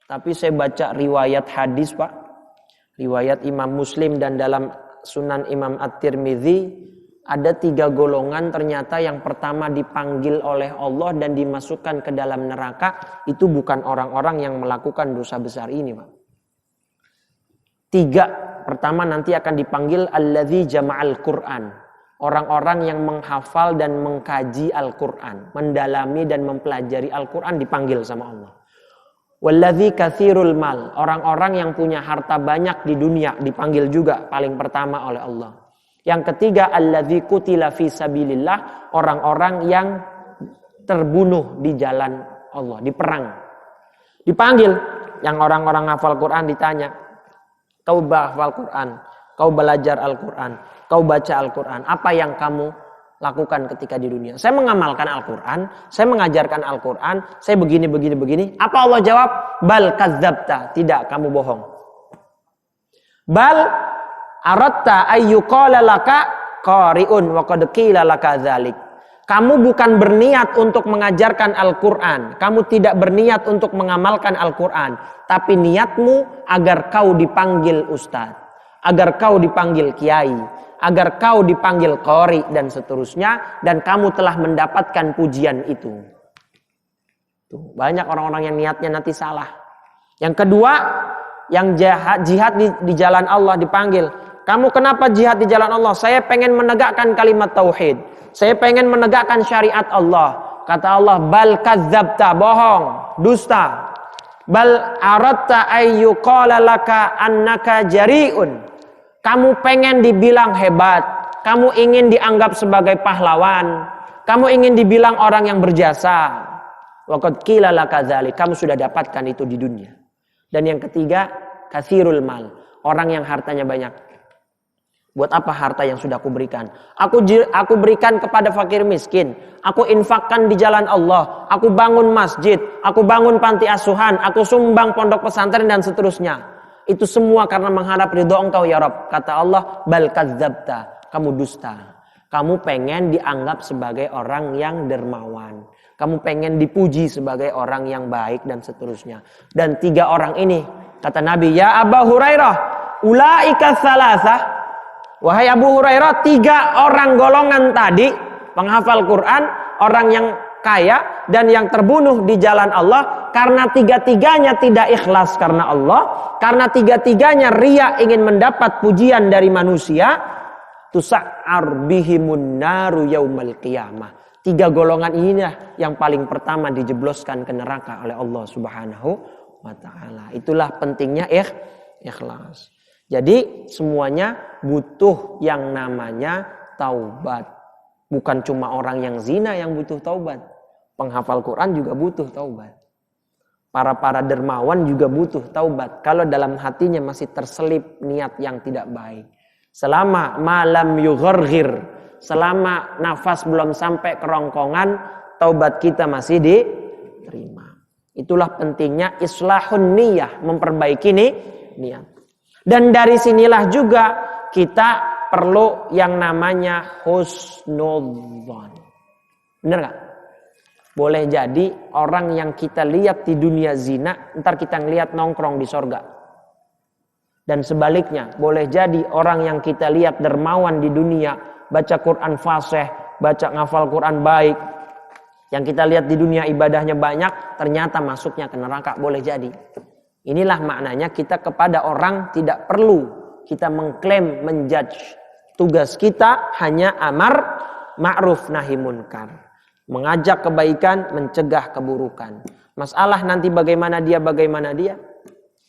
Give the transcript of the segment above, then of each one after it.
Tapi saya baca riwayat hadis, Pak. Riwayat Imam Muslim dan dalam Sunan Imam At-Tirmidzi ada 3 golongan ternyata yang pertama dipanggil oleh Allah dan dimasukkan ke dalam neraka itu bukan orang-orang yang melakukan dosa besar ini, Pak. 3 pertama nanti akan dipanggil alladzi jama'al Qur'an. Orang-orang yang menghafal dan mengkaji Al-Quran, mendalami dan mempelajari Al-Quran dipanggil sama Allah. Walladzi katsirul mal, orang-orang yang punya harta banyak di dunia dipanggil juga paling pertama oleh Allah. Yang ketiga alladzi qutila fi sabilillah, orang-orang yang terbunuh di jalan Allah, di perang. Dipanggil, yang orang-orang hafal Quran ditanya, kau hafal Quran, kau belajar Al-Quran, kau baca Al-Quran, apa yang kamu lakukan ketika di dunia? Saya mengamalkan Al-Quran, saya mengajarkan Al-Quran, saya begini. Apa Allah jawab? Bal kadzabta, tidak, kamu bohong. Bal aratta ayyuqala laka qari'un wa qad qila laka dzalik. Kamu bukan berniat untuk mengajarkan Al-Quran, kamu tidak berniat untuk mengamalkan Al-Quran, tapi niatmu agar kau dipanggil ustadz, agar kau dipanggil kiai, agar kau dipanggil qori dan seterusnya, dan kamu telah mendapatkan pujian itu. Tuh, banyak orang-orang yang niatnya nanti salah. Yang kedua, yang jihad di jalan Allah dipanggil. Kamu kenapa jihad di jalan Allah? Saya pengen menegakkan kalimat tauhid. Saya pengen menegakkan syariat Allah. Kata Allah, bal kadzabta, bohong, dusta. Bal aratta ayyuqala laka annaka jari'un. Kamu pengen dibilang hebat, kamu ingin dianggap sebagai pahlawan, kamu ingin dibilang orang yang berjasa. Wa qad qila laka dzalik, kamu sudah dapatkan itu di dunia. Dan yang ketiga, katsirul mal, orang yang hartanya banyak. Buat apa harta yang sudah aku berikan? Aku berikan kepada fakir miskin. Aku infakkan di jalan Allah. Aku bangun masjid. Aku bangun panti asuhan. Aku sumbang pondok pesantren dan seterusnya. Itu semua karena mengharap ridho Engkau ya Rabb. Kata Allah, bal kadzabta. Kamu dusta. Kamu pengen dianggap sebagai orang yang dermawan. Kamu pengen dipuji sebagai orang yang baik dan seterusnya. Dan 3 orang ini, kata Nabi, ya Abu Hurairah, ulaika salasah. Wahai Abu Hurairah, 3 orang golongan tadi, penghafal Quran, orang yang kaya dan yang terbunuh di jalan Allah, karena 3-tiganya tidak ikhlas karena Allah, karena 3-tiganya riya ingin mendapat pujian dari manusia, tusa'ar bihimun naru yaumal qiyamah. 3 golongan inilah yang paling pertama dijebloskan ke neraka oleh Allah Subhanahu wa taala. Itulah pentingnya ikhlas. Jadi semuanya butuh yang namanya taubat. Bukan cuma orang yang zina yang butuh taubat. Penghafal Quran juga butuh taubat. Para dermawan juga butuh taubat. Kalau dalam hatinya masih terselip niat yang tidak baik. Selama malam yugharghir, selama nafas belum sampai kerongkongan, taubat kita masih diterima. Itulah pentingnya islahun niyah, memperbaiki niat. Dan dari sinilah juga kita perlu yang namanya husnudzon. Benar gak? Boleh jadi orang yang kita lihat di dunia zina, ntar kita ngelihat nongkrong di sorga. Dan sebaliknya, boleh jadi orang yang kita lihat dermawan di dunia, baca Quran fasih, baca ngafal Quran baik, yang kita lihat di dunia ibadahnya banyak, ternyata masuknya ke neraka, boleh jadi. Inilah maknanya kita kepada orang tidak perlu kita mengklaim, menjudge. Tugas kita hanya amar ma'ruf nahi munkar. Mengajak kebaikan, mencegah keburukan. Masalah nanti bagaimana dia.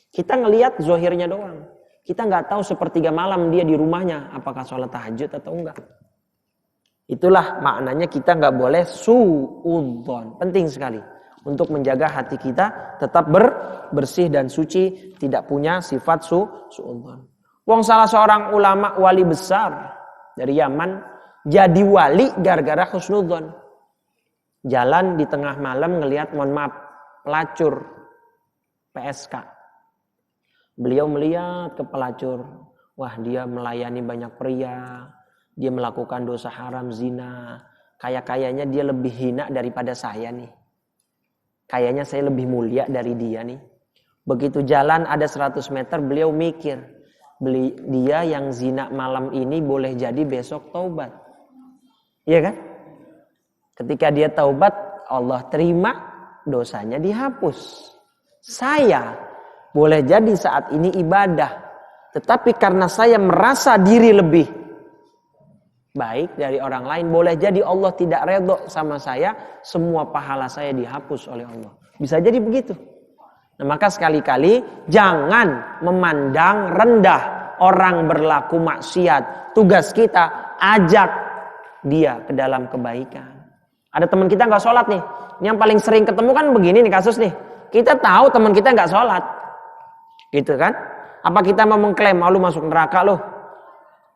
Kita ngelihat zohirnya doang. Kita nggak tahu sepertiga malam dia di rumahnya, apakah sholat tahajud atau enggak. Itulah maknanya kita nggak boleh suudzon. Penting sekali. Untuk menjaga hati kita tetap bersih dan suci, tidak punya sifat suudzon. Wong salah seorang ulama wali besar dari Yaman jadi wali gara-gara husnudzon. Jalan di tengah malam ngelihat, mohon maaf, pelacur PSK. Beliau melihat ke pelacur, wah dia melayani banyak pria, dia melakukan dosa haram zina, kayaknya dia lebih hina daripada saya nih. Kayaknya saya lebih mulia dari dia nih. Begitu jalan ada 100 meter beliau mikir, dia yang zina malam ini boleh jadi besok taubat. Iya kan? Ketika dia taubat, Allah terima, dosanya dihapus. Saya boleh jadi saat ini ibadah, tetapi karena saya merasa diri lebih baik dari orang lain, boleh jadi Allah tidak redho sama saya, semua pahala saya dihapus oleh Allah. Bisa jadi begitu. Nah, maka sekali-kali jangan memandang rendah orang berlaku maksiat. Tugas kita ajak dia ke dalam kebaikan. Ada teman kita nggak sholat nih. Ini yang paling sering ketemu kan begini nih kasus nih. Kita tahu teman kita nggak sholat, gitu kan? Apa kita mau mengklaim, lu masuk neraka lu,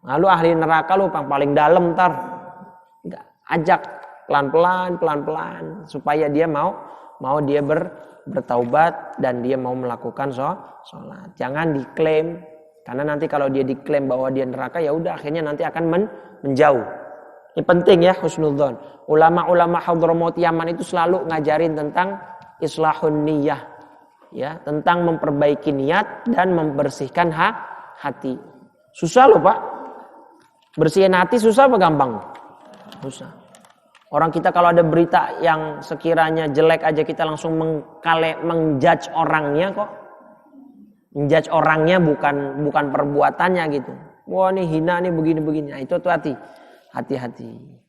lu ahli neraka lu, paling dalam ntar. Nggak. Ajak pelan-pelan supaya dia mau dia bertaubat dan dia mau melakukan sholat. Jangan diklaim, karena nanti kalau dia diklaim bahwa dia neraka, ya udah akhirnya nanti akan menjauh. Ini penting ya, husnudzon. Ulama-ulama Hadramaut Yaman itu selalu ngajarin tentang islahun niyah, ya, tentang memperbaiki niat dan membersihkan hati. Susah loh Pak, bersihin hati susah apa gampang? Susah. Orang kita kalau ada berita yang sekiranya jelek aja kita langsung menjudge orangnya kok. Menjudge orangnya bukan perbuatannya gitu. Wah ini hina nih begini-begini. Nah, itu hati-hati.